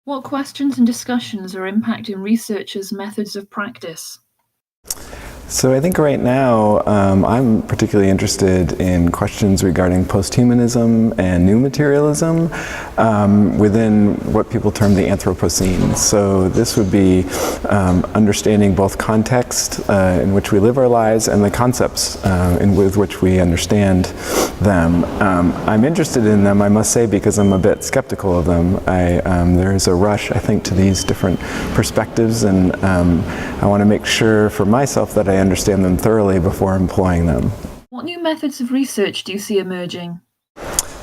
What questions and discussions are impacting researchers' methods of practice? So I think right now I'm particularly interested in questions regarding posthumanism and new materialism within what people term the Anthropocene. So this would be understanding both context in which we live our lives and the concepts with which we understand them. I'm interested in them, I must say, because I'm a bit skeptical of them. There is a rush, I think, to these different perspectives, and I want to make sure for myself that I understand them thoroughly before employing them. What new methods of research do you see emerging?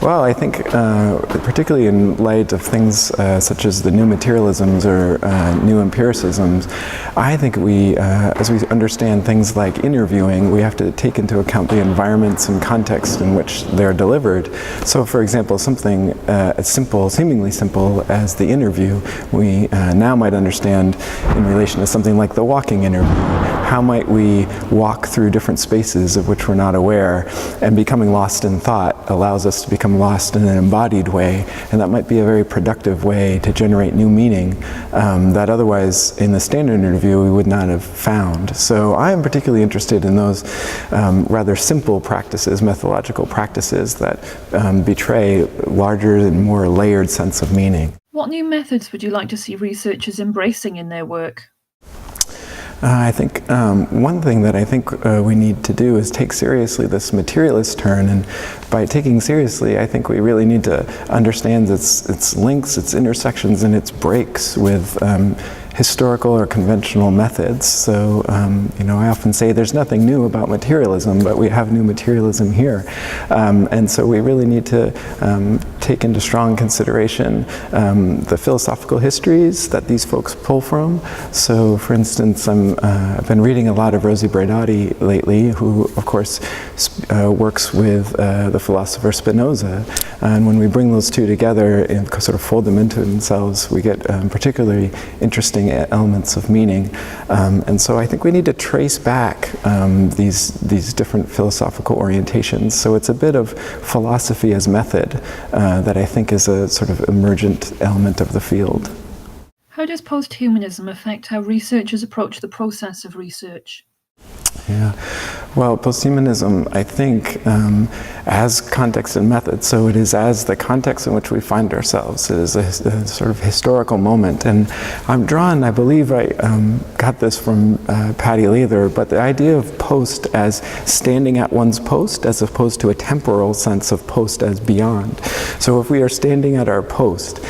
Well, I think particularly in light of things such as the new materialisms or new empiricisms, I think as we understand things like interviewing, we have to take into account the environments and context in which they're delivered. So, for example, something as simple, seemingly simple as the interview, we now might understand in relation to something like the walking interview. How might we walk through different spaces of which we're not aware, and becoming lost in thought allows us to become lost in an embodied way, and that might be a very productive way to generate new meaning that otherwise in the standard interview we would not have found. So I am particularly interested in those rather simple practices, methodological practices that betray larger and more layered sense of meaning. What new methods would you like to see researchers embracing in their work? I think one thing that I think we need to do is take seriously this materialist turn, and by taking seriously, I think we really need to understand its links, its intersections, and its breaks with historical or conventional methods. So, I often say there's nothing new about materialism, but we have new materialism here. And so we really need to take into strong consideration the philosophical histories that these folks pull from. So, for instance, I've been reading a lot of Rosi Braidotti lately, who, of course, works with the philosopher Spinoza. And when we bring those two together and sort of fold them into themselves, we get particularly interesting elements of meaning. And so I think we need to trace back these different philosophical orientations. So it's a bit of philosophy as method that I think is a sort of emergent element of the field. How does posthumanism affect how researchers approach the process of research? Yeah, well, posthumanism, I think, as context and method, so it is as the context in which we find ourselves. It is a sort of historical moment, and I'm drawn, I believe I got this from Patty Leather, but the idea of post as standing at one's post as opposed to a temporal sense of post as beyond. So if we are standing at our post,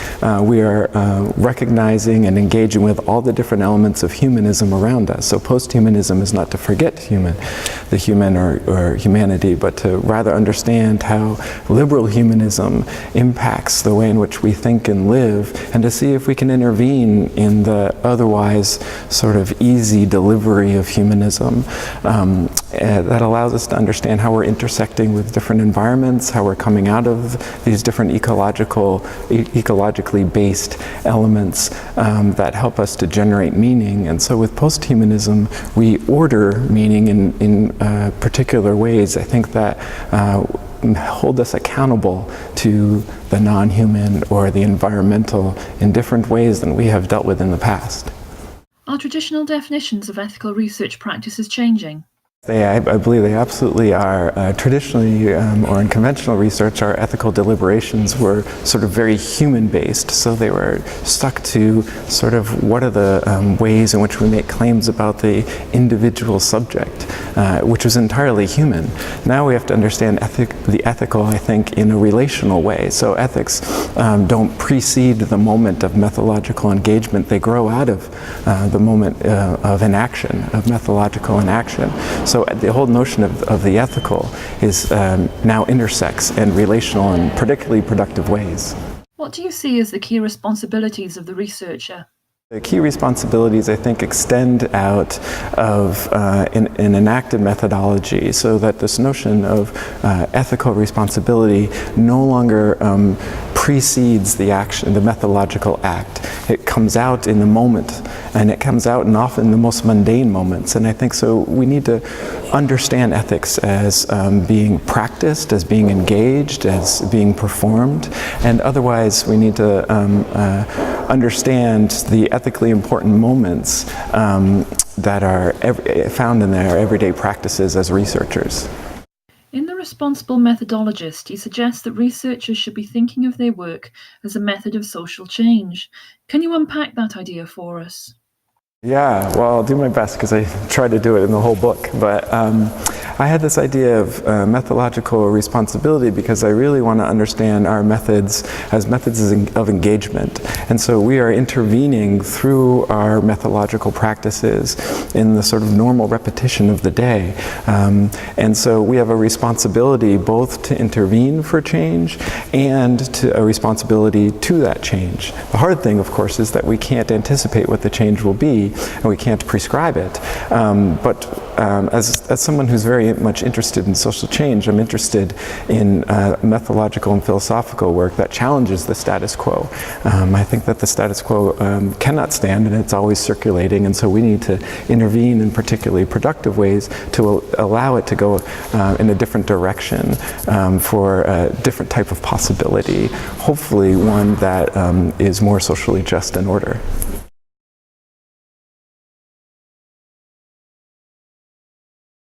we are recognizing and engaging with all the different elements of humanism around us. So posthumanism is not to forget the human or humanity, but to rather understand how liberal humanism impacts the way in which we think and live, and to see if we can intervene in the otherwise sort of easy delivery of humanism that allows us to understand how we're intersecting with different environments, how we're coming out of these different ecologically based elements that help us to generate meaning. And so with posthumanism, we order meaning in particular ways, I think, that hold us accountable to the non-human or the environmental in different ways than we have dealt with in the past. Are traditional definitions of ethical research practices changing? I believe they absolutely are. Traditionally, or in conventional research, our ethical deliberations were sort of very human-based, so they were stuck to sort of what are the ways in which we make claims about the individual subject, which was entirely human. Now we have to understand the ethical, I think, in a relational way. So ethics don't precede the moment of methodological engagement. They grow out of the moment of inaction, of methodological inaction. So the whole notion of the ethical is now intersects and relational in particularly productive ways. What do you see as the key responsibilities of the researcher? The key responsibilities, I think, extend out of an enacted methodology, so that this notion of ethical responsibility no longer precedes the action, the methodological act. It comes out in the moment, and it comes out in often the most mundane moments. And I think so we need to understand ethics as being practiced, as being engaged, as being performed, and otherwise we need to understand the ethically important moments that are found in their everyday practices as researchers. In The Responsible Methodologist, he suggests that researchers should be thinking of their work as a method of social change. Can you unpack that idea for us? Yeah, well, I'll do my best because I try to do it in the whole book. But I had this idea of methodological responsibility because I really want to understand our methods as methods of engagement. And so we are intervening through our methodological practices in the sort of normal repetition of the day. And so we have a responsibility both to intervene for change and to a responsibility to that change. The hard thing, of course, is that we can't anticipate what the change will be, and we can't prescribe it. But as someone who's very much interested in social change, I'm interested in methodological and philosophical work that challenges the status quo. I think that the status quo cannot stand, and it's always circulating, and so we need to intervene in particularly productive ways to allow it to go in a different direction for a different type of possibility, hopefully one that is more socially just in order.